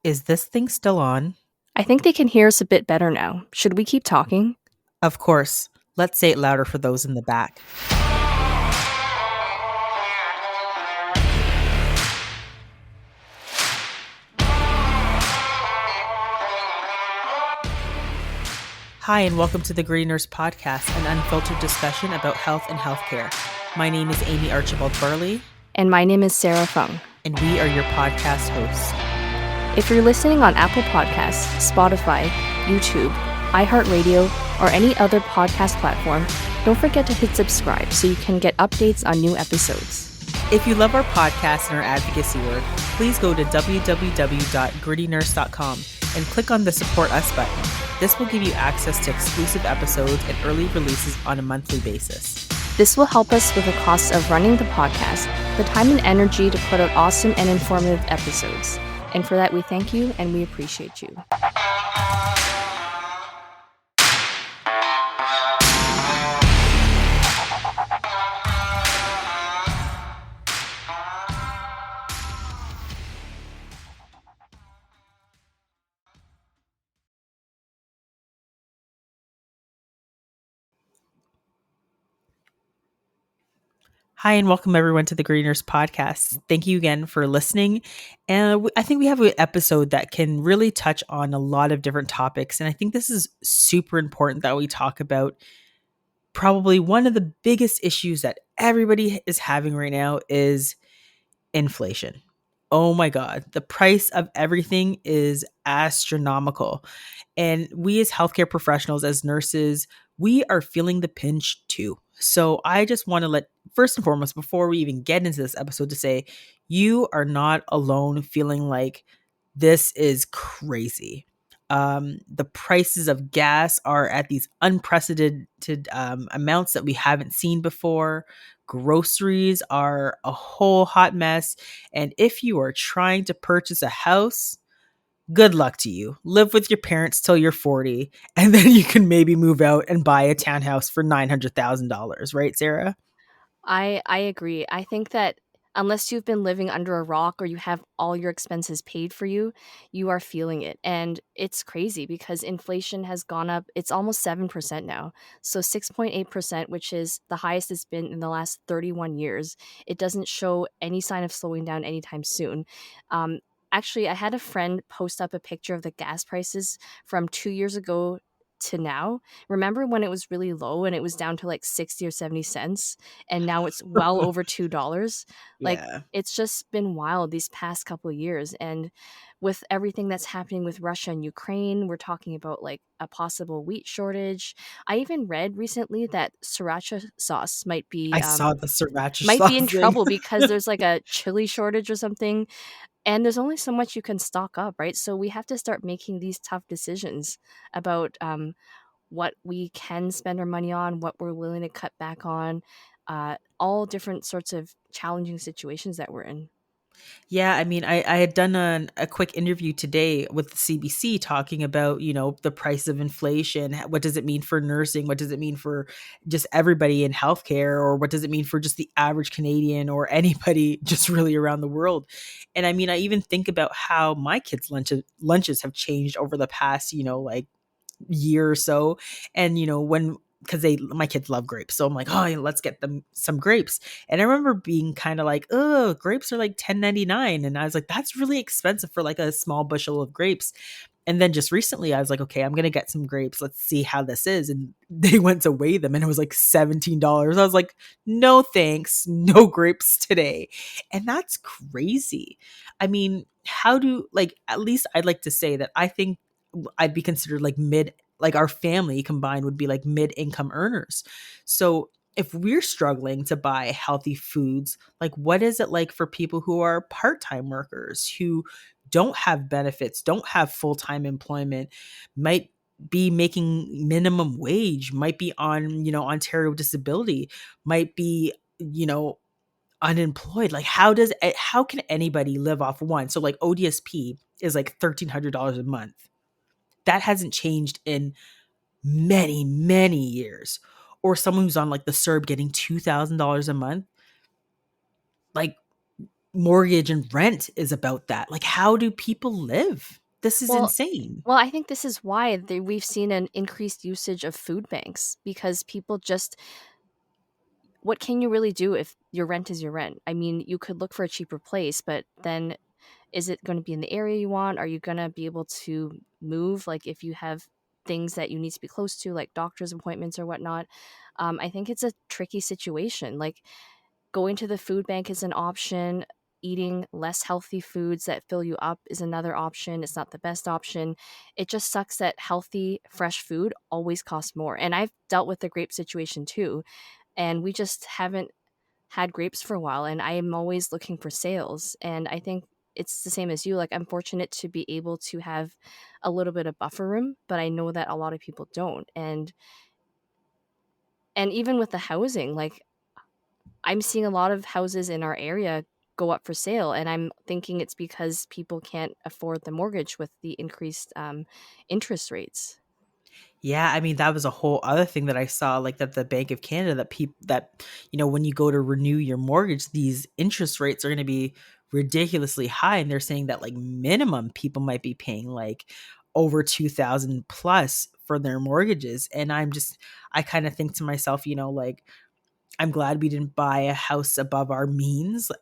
Is this thing still on? I think they can hear us a bit better now. Should we keep talking? Of course. Let's say it louder for those in the back. Hi, and welcome to the Green Nurse Podcast, an unfiltered discussion about health and healthcare. My name is Amie Archibald-Varley, And my name is Sara Fung. and we are your podcast hosts. If you're listening on Apple Podcasts, Spotify, YouTube, iHeartRadio, or any other podcast platform, don't forget to hit subscribe so you can get updates on new episodes. If you love our podcast and our advocacy work, please go to www.grittynurse.com and click on the Support Us button. This will give you access to exclusive episodes and early releases on a monthly basis. This will help us with the cost of running the podcast, the time and energy to put out awesome and informative episodes. And for that, we thank you and we appreciate you. Hi, and welcome everyone to the Green Nurse Podcast. Thank you again for listening. And I think we have an episode that can really touch on a lot of different topics. And I think this is super important that we talk about probably one of the biggest issues that everybody is having right now is inflation. Oh my God, the price of everything is astronomical. And we, as healthcare professionals, as nurses, we are feeling the pinch too. So I just want to let, first and foremost, before we even get into this episode, to say you are not alone feeling like this is crazy. The prices of gas are at these unprecedented amounts that we haven't seen before. Groceries are a whole hot mess. And if you are trying to purchase a house, good luck to you. Live with your parents till you're 40, and then you can maybe move out and buy a townhouse for $900,000, right, Sarah? I agree. I think that unless you've been living under a rock or you have all your expenses paid for you, you are feeling it. And it's crazy because inflation has gone up. It's almost 7% now. So 6.8%, which is the highest it's been in the last 31 years. It doesn't show any sign of slowing down anytime soon. Um, Actually, I had a friend post up a picture of the gas prices from 2 years ago to now. Remember when it was really low and it was down to like 60 or 70 cents? And now it's well over $2. Like, Yeah. it's just been wild these past couple of years. And with everything that's happening with Russia and Ukraine, we're talking about like a possible wheat shortage. I even read recently that sriracha sauce I saw the sriracha might be in sauce thing. trouble because there's like a chili shortage or something, and there's only so much you can stock up, right? So we have to start making these tough decisions about what we can spend our money on, what we're willing to cut back on, all different sorts of challenging situations that we're in. Yeah, I mean, I had done a quick interview today with the CBC talking about, the price of inflation. What does it mean for nursing? What does it mean for just everybody in healthcare? Or what does it mean for just the average Canadian or anybody just really around the world? And I mean, I even think about how my kids' lunches have changed over the past, like year or so. And when because they my kids love grapes, so I'm like, oh, let's get them some grapes. And I remember being kind of like, oh, grapes are like 10.99, and I was like, that's really expensive for like a small bushel of grapes. And then just recently I was like, okay, I'm gonna get some grapes, let's see how this is. And they went to weigh them and it was like $17. I was like, no thanks, no grapes today. And that's crazy. I mean, how do, like, at least I'd like to say that I think I'd be considered like mid, like our family combined would be like mid income earners. So if we're struggling to buy healthy foods, like what is it like for people who are part time workers who don't have benefits, don't have full time employment, might be making minimum wage, might be on, Ontario disability, might be, unemployed. Like how can anybody live off one? So like ODSP is like $1,300 a month. That hasn't changed in many, many years. Or someone who's on like the CERB getting $2,000 a month. Like, mortgage and rent is about that. Like, how do people live? This is Well, insane. I think this is why we've seen an increased usage of food banks because people just what can you really do if your rent is your rent? I mean, you could look for a cheaper place, but then is it going to be in the area you want? Are you going to be able to move? Like if you have things that you need to be close to, like doctor's appointments or whatnot. I think it's a tricky situation. Like going to the food bank is an option. Eating less healthy foods that fill you up is another option. It's not the best option. It just sucks that healthy, fresh food always costs more. And I've dealt with the grape situation too. And we just haven't had grapes for a while. And I am always looking for sales. And I think it's the same as you. Like, I'm fortunate to be able to have a little bit of buffer room, but I know that a lot of people don't. And even with the housing, like I'm seeing a lot of houses in our area go up for sale, and I'm thinking it's because people can't afford the mortgage with the increased interest rates. Yeah, I mean, that was a whole other thing that I saw, like that the Bank of Canada, that people that, when you go to renew your mortgage, these interest rates are going to be ridiculously high. And they're saying that like minimum people might be paying like over 2,000 plus for their mortgages. And I kind of think to myself, like, I'm glad we didn't buy a house above our means.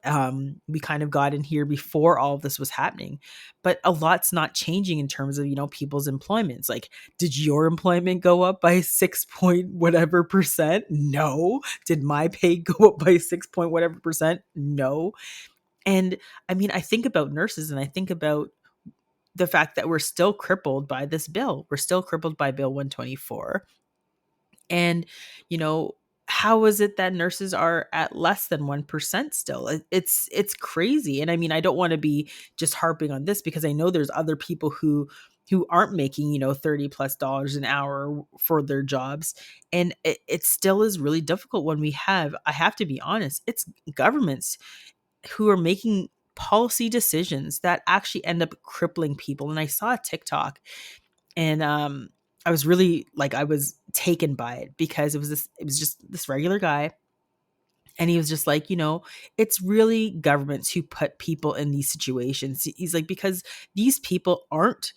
We kind of got in here before all of this was happening, but a lot's not changing in terms of, people's employments. Like, did your employment go up by 6 point whatever percent? No. Did my pay go up by 6 point whatever percent? No. And I mean, I think about nurses and I think about the fact that we're still crippled by this bill. We're still crippled by Bill 124. And, you know, how is it that nurses are at less than 1% still? It's crazy. And I mean, I don't want to be just harping on this because I know there's other people who aren't making, 30 plus dollars an hour for their jobs. And it still is really difficult when I have to be honest, it's governments who are making policy decisions that actually end up crippling people. And I saw a TikTok and I was really like I was taken by it because it was just this regular guy, and he was just like, it's really governments who put people in these situations. He's like, because these people aren't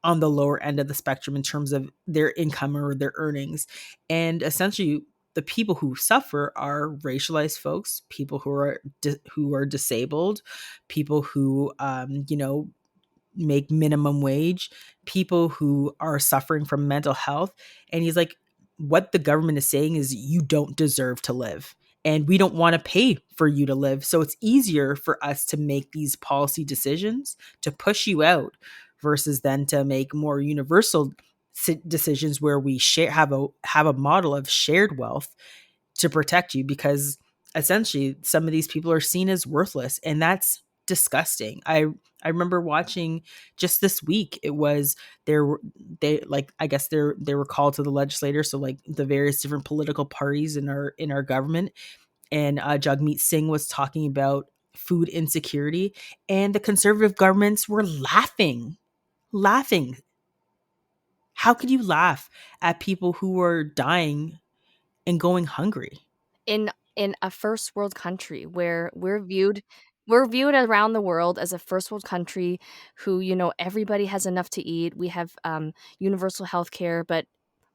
on the lower end of the spectrum in terms of their income or their earnings, and essentially the people who suffer are racialized folks, people who are disabled, people who make minimum wage, people who are suffering from mental health. And he's like, what the government is saying is you don't deserve to live. And we don't want to pay for you to live. So it's easier for us to make these policy decisions to push you out versus then to make more universal decisions where we have a model of shared wealth to protect you, because essentially some of these people are seen as worthless, and that's disgusting. I remember watching just this week, it was they like I guess they were called to the legislator, so like the various different political parties in our government, and Jagmeet Singh was talking about food insecurity, and the conservative governments were laughing. How could you laugh at people who are dying and going hungry? In a first world country where we're viewed around the world as a first world country who, everybody has enough to eat. We have universal health care, but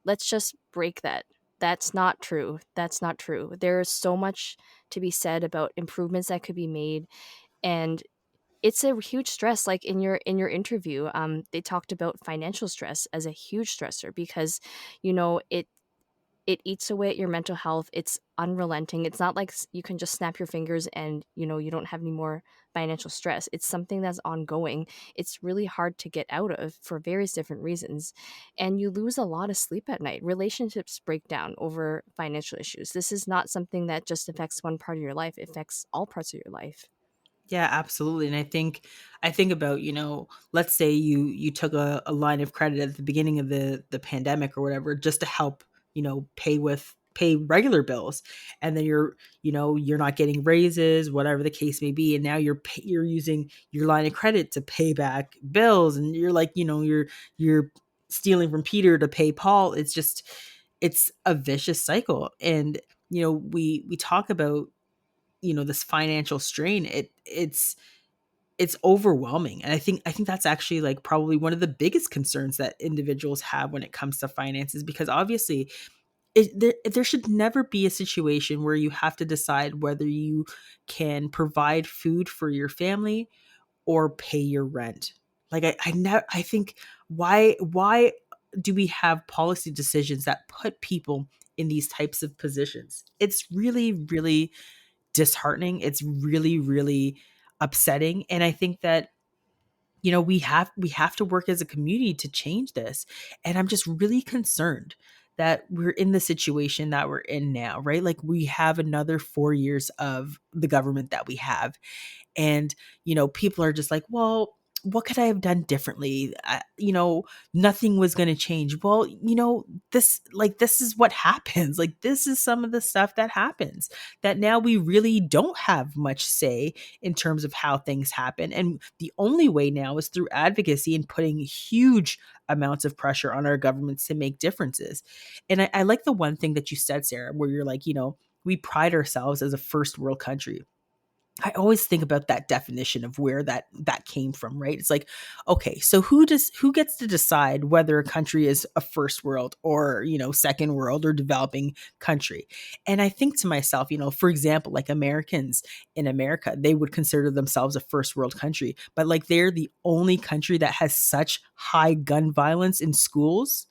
let's just break that. That's not true. That's not true. There is so much to be said about improvements that could be made, and it's a huge stress. Like in your interview, they talked about financial stress as a huge stressor because it eats away at your mental health. It's unrelenting. It's not like you can just snap your fingers and you don't have any more financial stress. It's something that's ongoing. It's really hard to get out of for various different reasons, and you lose a lot of sleep at night. Relationships break down over financial issues. This is not something that just affects one part of your life. It affects all parts of your life. Yeah, absolutely. And I think about, let's say you took a line of credit at the beginning of the pandemic or whatever, just to help, pay regular bills. And then you're not getting raises, whatever the case may be. And now you're using your line of credit to pay back bills. And you're like, you're stealing from Peter to pay Paul. It's a vicious cycle. And, we talk about, this financial strain, it's overwhelming. And I think that's actually like probably one of the biggest concerns that individuals have when it comes to finances, because obviously there should never be a situation where you have to decide whether you can provide food for your family or pay your rent. Like I think, why do we have policy decisions that put people in these types of positions? It's really, really disheartening. It's really, really upsetting. And I think that, we have to work as a community to change this. And I'm just really concerned that we're in the situation that we're in now, right? Like, we have another 4 years of the government that we have, and people are just like, well, what could I have done differently? Nothing was going to change. Well, this is what happens. Like, this is some of the stuff that happens, that now we really don't have much say in terms of how things happen, and the only way now is through advocacy and putting huge amounts of pressure on our governments to make differences. And I like the one thing that you said, Sarah, where you're like, we pride ourselves as a first world country. I always think about that definition of where that came from, right? It's like, okay, so who gets to decide whether a country is a first world or, second world or developing country? And I think to myself, for example, like Americans in America, they would consider themselves a first world country, but like they're the only country that has such high gun violence in schools.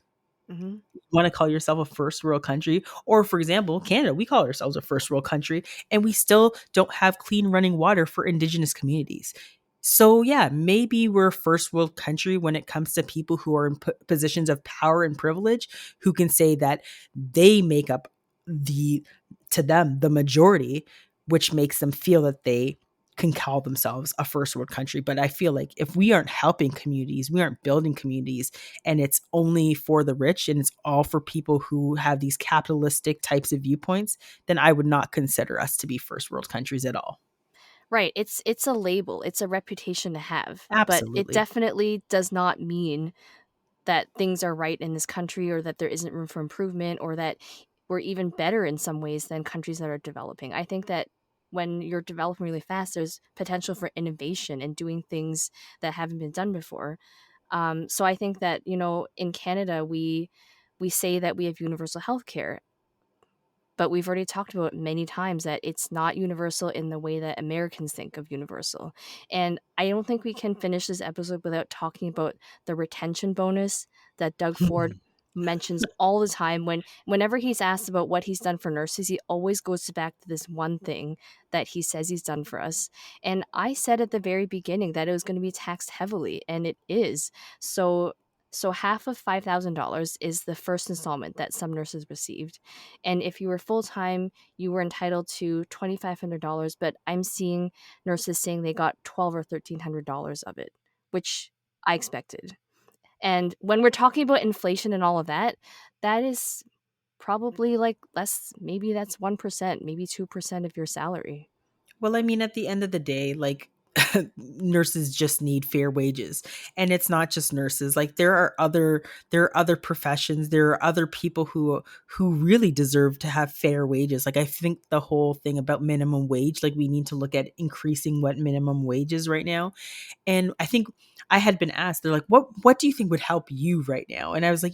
Mhm. Want to call yourself a first world country? Or for example, Canada, we call ourselves a first world country, and we still don't have clean running water for indigenous communities. So yeah, maybe we're a first world country when it comes to people who are in positions of power and privilege, who can say that they make up the to them the majority, which makes them feel that they can call themselves a first world country. But I feel like if we aren't helping communities, we aren't building communities, and it's only for the rich and it's all for people who have these capitalistic types of viewpoints, then I would not consider us to be first world countries at all. Right, it's a label, it's a reputation to have, but it Absolutely. definitely does not mean that things are right in this country, or that there isn't room for improvement, or that we're even better in some ways than countries that are developing. I think that when you're developing really fast, there's potential for innovation and doing things that haven't been done before. So I think that, in Canada, we say that we have universal health care, but we've already talked about many times that it's not universal in the way that Americans think of universal. And I don't think we can finish this episode without talking about the retention bonus that Doug Ford mentions all the time. Whenever he's asked about what he's done for nurses, he always goes back to this one thing that he says he's done for us. And I said at the very beginning that it was going to be taxed heavily, and it is. So half of $5,000 is the first installment that some nurses received. And if you were full time, you were entitled to $2,500. But I'm seeing nurses saying they got $1,200 or $1,300 of it, which I expected. And when we're talking about inflation and all of that, that is probably like less, maybe that's 1%, maybe 2% of your salary. Well, I mean, at the end of the day, like, nurses just need fair wages. And it's not just nurses. Like, there are other professions, there are other people who really deserve to have fair wages. Like, I think the whole thing about minimum wage, like, we need to look at increasing what minimum wage is right now. And I think I had been asked, they're like, what do you think would help you right now? And I was like,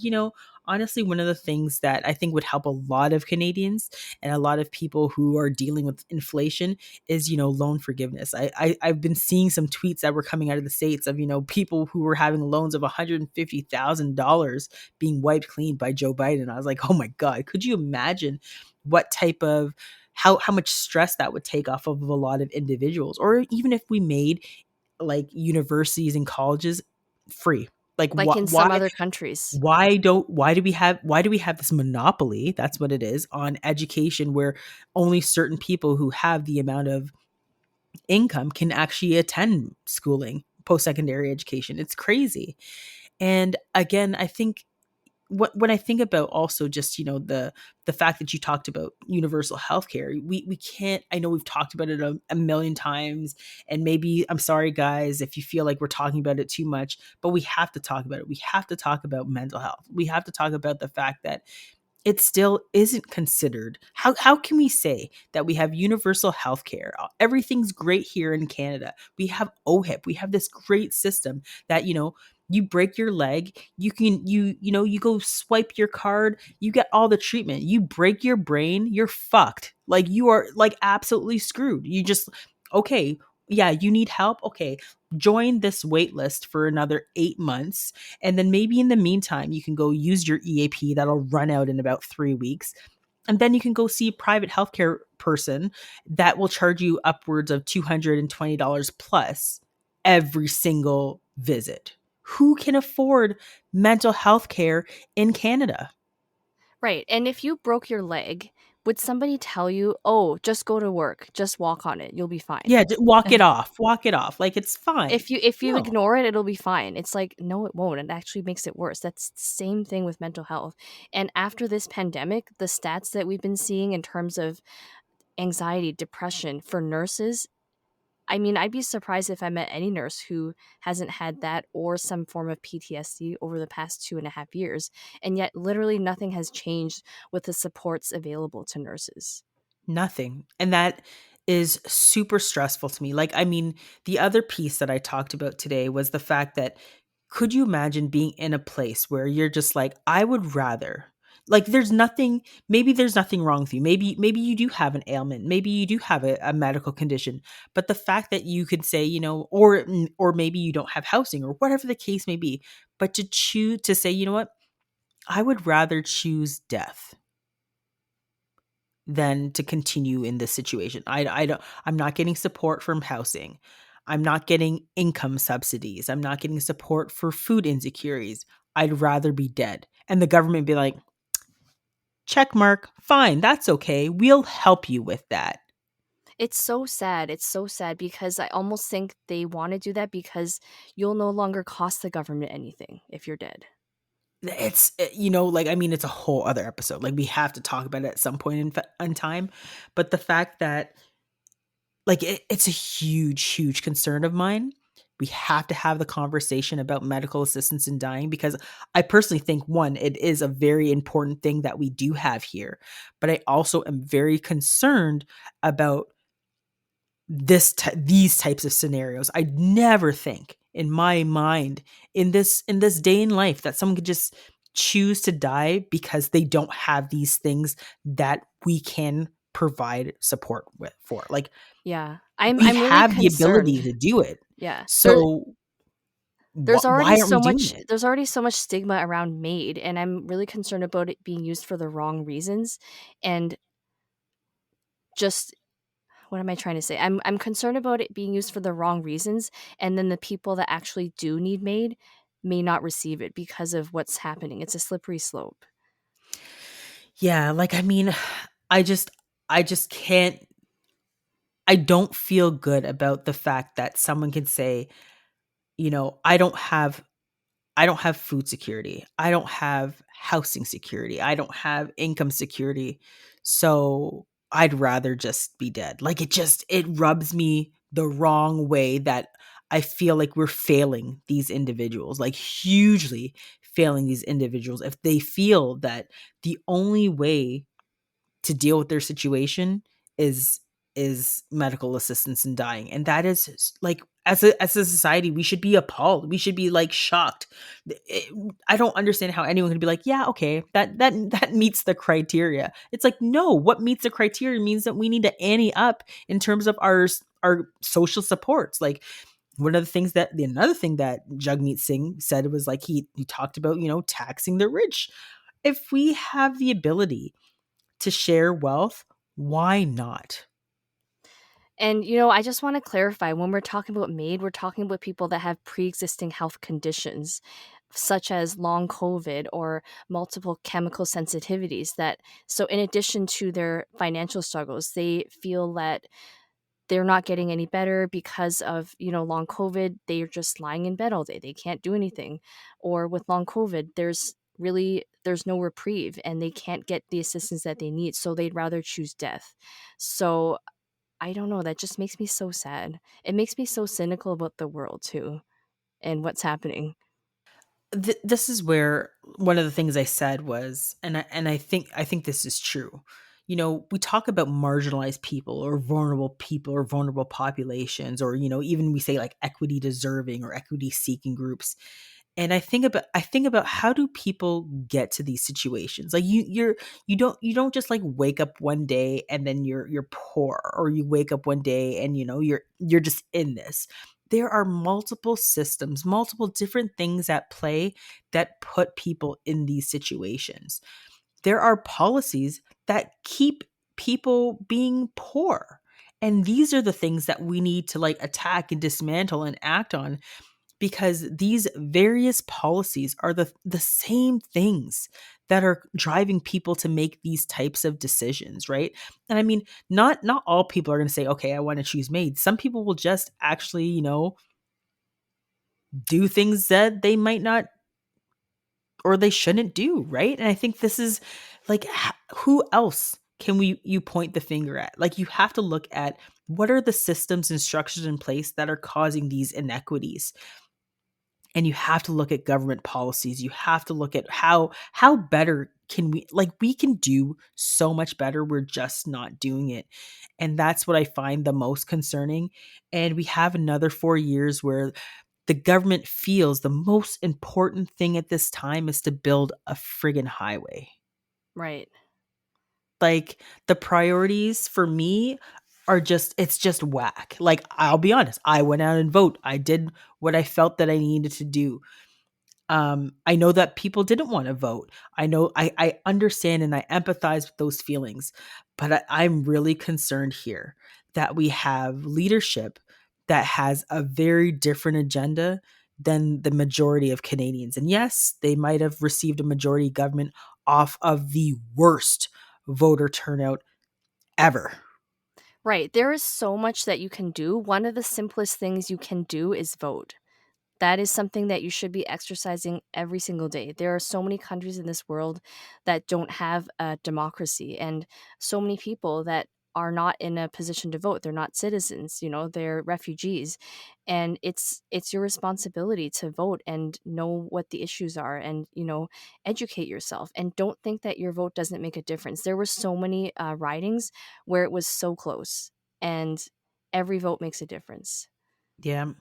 honestly, one of the things that I think would help a lot of Canadians and a lot of people who are dealing with inflation is, loan forgiveness. I've been seeing some tweets that were coming out of the States of, people who were having loans of $150,000 being wiped clean by Joe Biden. I was like, oh my God, could you imagine what type of how much stress that would take off of a lot of individuals? Or even if we made like universities and colleges free. Like, Like in why some other countries. why do we have this monopoly, that's what it is, on education, where only certain people who have the amount of income can actually attend schooling, post-secondary education? It's crazy. And again, I think when I think about also just, the fact that you talked about universal healthcare, we can't. I know we've talked about it a million times, and maybe, I'm sorry guys if you feel like we're talking about it too much, but we have to talk about it. We have to talk about mental health. We have to talk about the fact that it still isn't considered. How can we say that we have universal health care? Everything's great here in Canada. We have OHIP. We have this great system that, you break your leg, you go swipe your card, you get all the treatment. You break your brain, you're fucked. Like you are like absolutely screwed. You just okay, yeah, you need help. Okay, join this wait list for another 8 months, and then maybe in the meantime, you can go use your EAP that'll run out in about 3 weeks. And then you can go see a private healthcare person that will charge you upwards of $220 plus every single visit. Who can afford mental health care in Canada? Right. And if you broke your leg, would somebody tell you, "Oh, just go to work, just walk on it, you'll be fine." Yeah, walk it off. Walk it off. Like it's fine. If you No, ignore it, it'll be fine. It's like, no, it won't. It actually makes it worse. That's the same thing with mental health. And after this pandemic, the stats that we've been seeing in terms of anxiety, depression for nurses, I mean, I'd be surprised if I met any nurse who hasn't had that or some form of PTSD over the past 2.5 years. And yet, literally, nothing has changed with the supports available to nurses. nothing. And that is super stressful to me. Like, I mean, the other piece that I talked about today was the fact that could you imagine being in a place where you're just like, I would rather, like, maybe there's nothing wrong with you. Maybe you do have an ailment. Maybe you do have a medical condition. But the fact that you could say, or maybe you don't have housing or whatever the case may be, but to choose to say, you know what, I would rather choose death than to continue in this situation. I'm not getting support from housing. I'm not getting income subsidies. I'm not getting support for food insecurities. I'd rather be dead. And the government be like, check mark, fine, that's okay. We'll help you with that. It's so sad. It's so sad because I almost think they want to do that because you'll no longer cost the government anything if you're dead. Like, I mean, it's a whole other episode. Like, we have to talk about it at some point in time. But the fact that like it's a huge concern of mine. We have to have the conversation about medical assistance in dying because I personally think one, it is a very important thing that we do have here, but I also am very concerned about these types of scenarios. I never think in my mind in this day in life that someone could just choose to die because they don't have these things that we can provide support with for. Like Yeah. I'm we I'm really have the concerned. ability to do it. Yeah. So why aren't we doing it? There's already so much stigma around MAID, and I'm really concerned about it being used for the wrong reasons. And just what am I trying to say? I'm concerned about it being used for the wrong reasons, and then the people that actually do need MAID may not receive it because of what's happening. It's a slippery slope. Yeah, like I mean, I just I just can't I don't feel good about the fact that someone can say, I don't have food security. I don't have housing security. I don't have income security. So I'd rather just be dead. Like it rubs me the wrong way that I feel like we're failing these individuals, like hugely failing these individuals if they feel that the only way to deal with their situation is medical assistance in dying. And that is like as a society we should be appalled, we should be like shocked. I don't understand how anyone could be like, yeah, okay, that meets the criteria. It's like, no, what meets the criteria means that we need to ante up in terms of our social supports. Like another thing that Jagmeet Singh said was like he talked about, taxing the rich. If we have the ability to share wealth, why not? And, I just want to clarify when we're talking about MAID, we're talking about people that have pre existing health conditions, such as long COVID or multiple chemical sensitivities. So, in addition to their financial struggles, they feel that they're not getting any better because of, long COVID. They're just lying in bed all day. They can't do anything. Or with long COVID, there's no reprieve and they can't get the assistance that they need. So they'd rather choose death. So I don't know, that just makes me so sad. It makes me so cynical about the world too and what's happening. This is where one of the things I said was, and I think this is true. We talk about marginalized people or vulnerable populations, or even we say like equity deserving or equity seeking groups. And I think about how do people get to these situations? Like you don't just like wake up one day and then you're poor, or you wake up one day and you're just in this. There are multiple systems, multiple different things at play that put people in these situations. There are policies that keep people being poor. And these are the things that we need to like attack and dismantle and act on, because these various policies are the same things that are driving people to make these types of decisions, right? And I mean, not all people are going to say, okay, I want to choose maids. Some people will just actually do things that they might not, or they shouldn't do, right? And I think this is like, who else can you point the finger at? Like, you have to look at what are the systems and structures in place that are causing these inequities. And you have to look at government policies. You have to look at how better can we can do so much better. We're just not doing it. And that's what I find the most concerning. And we have another 4 years where the government feels the most important thing at this time is to build a friggin' highway. Right. Like, the priorities for me are just, it's just whack. Like, I'll be honest, I went out and vote. I did what I felt that I needed to do. I know that people didn't want to vote. I understand and I empathize with those feelings, but I'm really concerned here that we have leadership that has a very different agenda than the majority of Canadians. And yes, they might have received a majority government off of the worst voter turnout ever. Right. There is so much that you can do. One of the simplest things you can do is vote. That is something that you should be exercising every single day. There are so many countries in this world that don't have a democracy, and so many people that are not in a position to vote. They're not citizens, they're refugees. And it's your responsibility to vote and know what the issues are, and educate yourself, and don't think that your vote doesn't make a difference. There were so many ridings where it was so close, and every vote makes a difference. Yeah.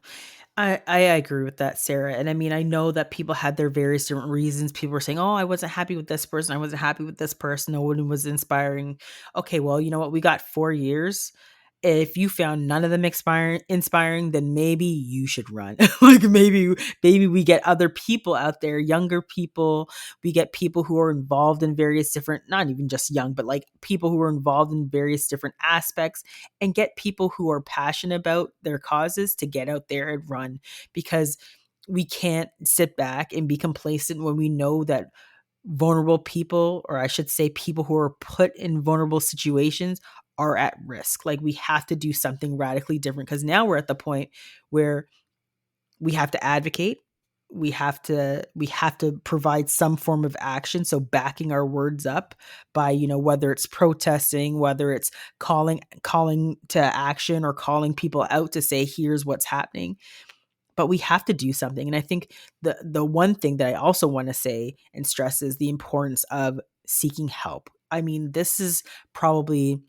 I agree with that, Sarah. And I mean, I know that people had their various different reasons. People were saying, "Oh, I wasn't happy with this person. I wasn't happy with this person. No one was inspiring." Okay, well, you know what? We got 4 years. If you found none of them inspiring, then maybe you should run. Like, maybe we get other people out there, younger people. We get people who are involved in various different, not even just young, but like people who are involved in various different aspects, and get people who are passionate about their causes to get out there and run, because we can't sit back and be complacent when we know that vulnerable people, or I should say people who are put in vulnerable situations, are at risk. Like, we have to do something radically different, because now we're at the point where we have to advocate. We have to provide some form of action, so backing our words up by, whether it's protesting, whether it's calling to action, or calling people out to say here's what's happening. But we have to do something. And I think the one thing that I also want to say and stress is the importance of seeking help. I mean, this is probably,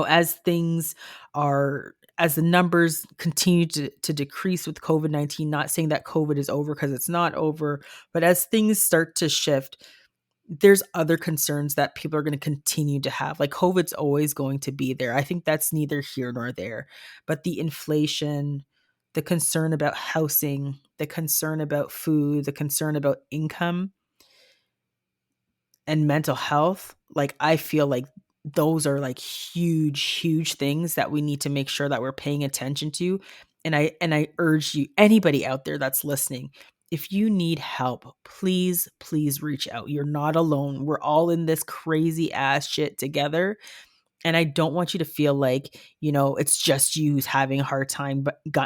as things are, as the numbers continue to decrease with COVID-19, not saying that COVID is over, because it's not over, but as things start to shift, there's other concerns that people are going to continue to have. Like, COVID's always going to be there. I think that's neither here nor there. But the inflation, the concern about housing, the concern about food, the concern about income and mental health, like, I feel like those are like huge things that we need to make sure that we're paying attention to. And I urge you, anybody out there that's listening, if you need help, please reach out. You're not alone. We're all in this crazy ass shit together. And I don't want you to feel like, it's just you who's having a hard time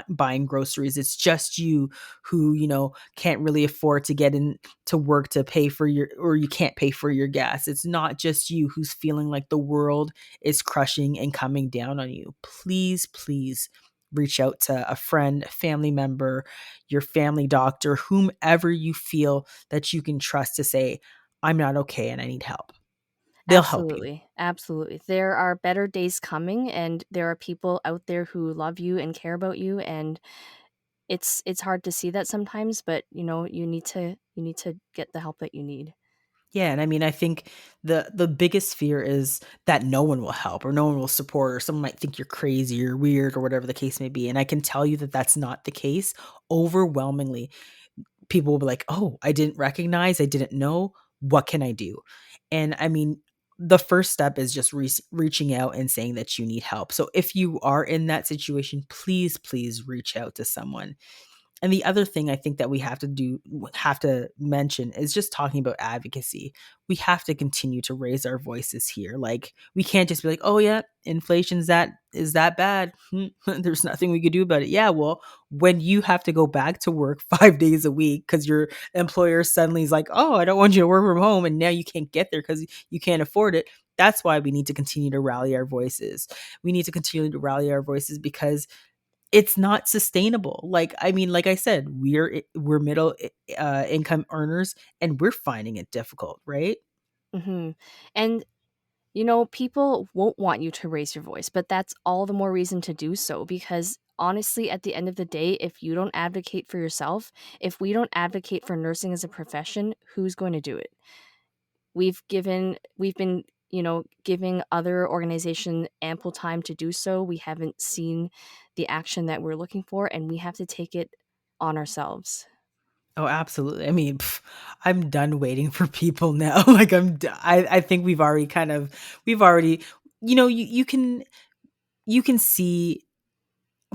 buying groceries. It's just you who, can't really afford to get in to work to pay for or you can't pay for your gas. It's not just you who's feeling like the world is crushing and coming down on you. Please reach out to a friend, a family member, your family doctor, whomever you feel that you can trust to say, I'm not okay and I need help. They'll help you. Absolutely, absolutely. There are better days coming, and there are people out there who love you and care about you, and it's hard to see that sometimes, but, you need to get the help that you need. Yeah, and I mean, I think the biggest fear is that no one will help or no one will support or someone might think you're crazy or weird or whatever the case may be. And I can tell you that that's not the case. Overwhelmingly, people will be like, "Oh, I didn't recognize, I didn't know. What can I do?" And I mean, the first step is just reaching out and saying that you need help. So if you are in that situation, please reach out to someone. And the other thing I think that we have to mention is just talking about advocacy. We have to continue to raise our voices here. Like we can't just be like, "Oh yeah, inflation's that is that bad. There's nothing we could do about it." Yeah, well, when you have to go back to work 5 days a week cuz your employer suddenly is like, "Oh, I don't want you to work from home," and now you can't get there cuz you can't afford it. That's why we need to continue to rally our voices. We need to continue to rally our voices because it's not sustainable. Like, I mean, like I said, we're middle income earners and we're finding it difficult, right? Mhm. And people won't want you to raise your voice, but that's all the more reason to do so because honestly, at the end of the day, if you don't advocate for yourself, if we don't advocate for nursing as a profession, who's going to do it? We've been, giving other organization ample time to do so. We haven't seen the action that we're looking for, and we have to take it on ourselves. Oh, absolutely. I mean, I'm done waiting for people now. Like I think we've already, you can see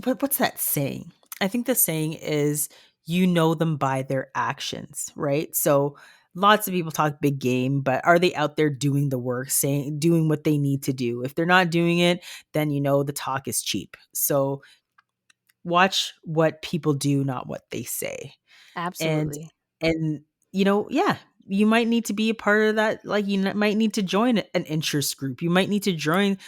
what's that saying? I think the saying is you know them by their actions, right? So lots of people talk big game, but are they out there doing the work, saying doing what they need to do? If they're not doing it, then the talk is cheap. So watch what people do, not what they say. And Absolutely. and yeah, you might need to be a part of that. Like might need to join an interest group. You might need to join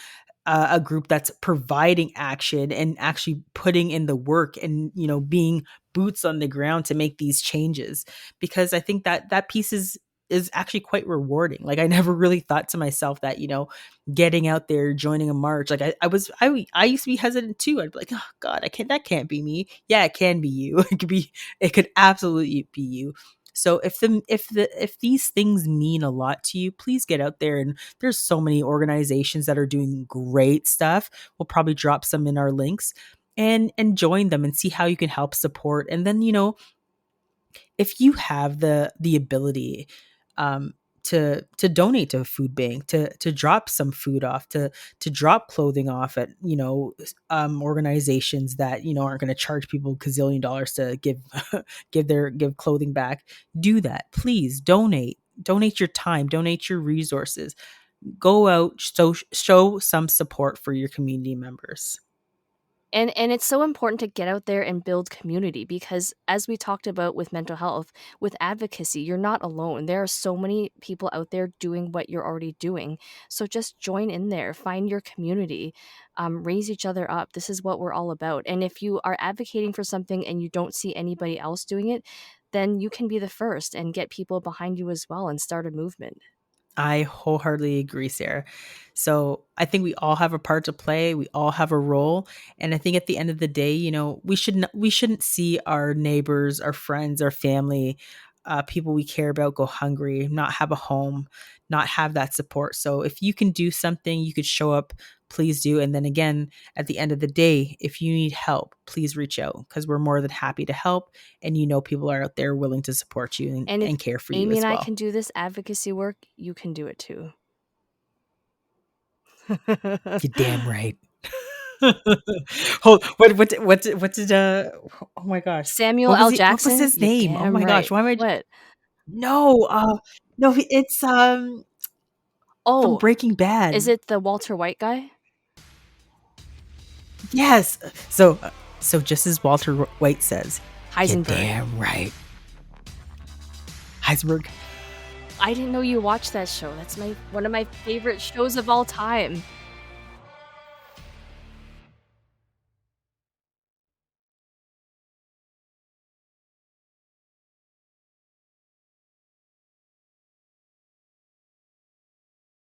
a group that's providing action and actually putting in the work and being boots on the ground to make these changes, because I think that that piece is actually quite rewarding. Like I never really thought to myself that getting out there, joining a march, like I used to be hesitant too. I'd be like, oh god, I can't, that can't be me. Yeah, it can be you. It could absolutely be you. So if these things mean a lot to you, please get out there. And there's so many organizations that are doing great stuff. We'll probably drop some in our links and join them and see how you can help support. And then if you have the ability to donate to a food bank, to drop some food off, to drop clothing off at organizations that aren't going to charge people gazillion dollars to give give clothing back, do that. Please donate your time, donate your resources, go out, show some support for your community members. And it's so important to get out there and build community because as we talked about with mental health, with advocacy, you're not alone. There are so many people out there doing what you're already doing. So just join in there, find your community, raise each other up. This is what we're all about. And if you are advocating for something and you don't see anybody else doing it, then you can be the first and get people behind you as well and start a movement. I wholeheartedly agree, Sarah. So I think we all have a part to play. We all have a role, and I think at the end of the day, we shouldn't see our neighbors, our friends, our family, people we care about go hungry, not have a home, not have that support. So if you can do something, you could show up. Please do. And then again, at the end of the day, if you need help, please reach out because we're more than happy to help. And people are out there willing to support you And if and care for you Amy and as I well. can do this advocacy work, you can do it too. You're damn right. Hold what did oh my gosh. Samuel L. What was Jackson, his you name? Oh damn my gosh. right. Why am I What? no, no, it's from Oh, Breaking is Bad. it the Walter White guy? Yes. So just as Walter White says, you're Heisenberg. damn right. Heisenberg. I didn't know you watched that show. That's one of my favorite shows of all time.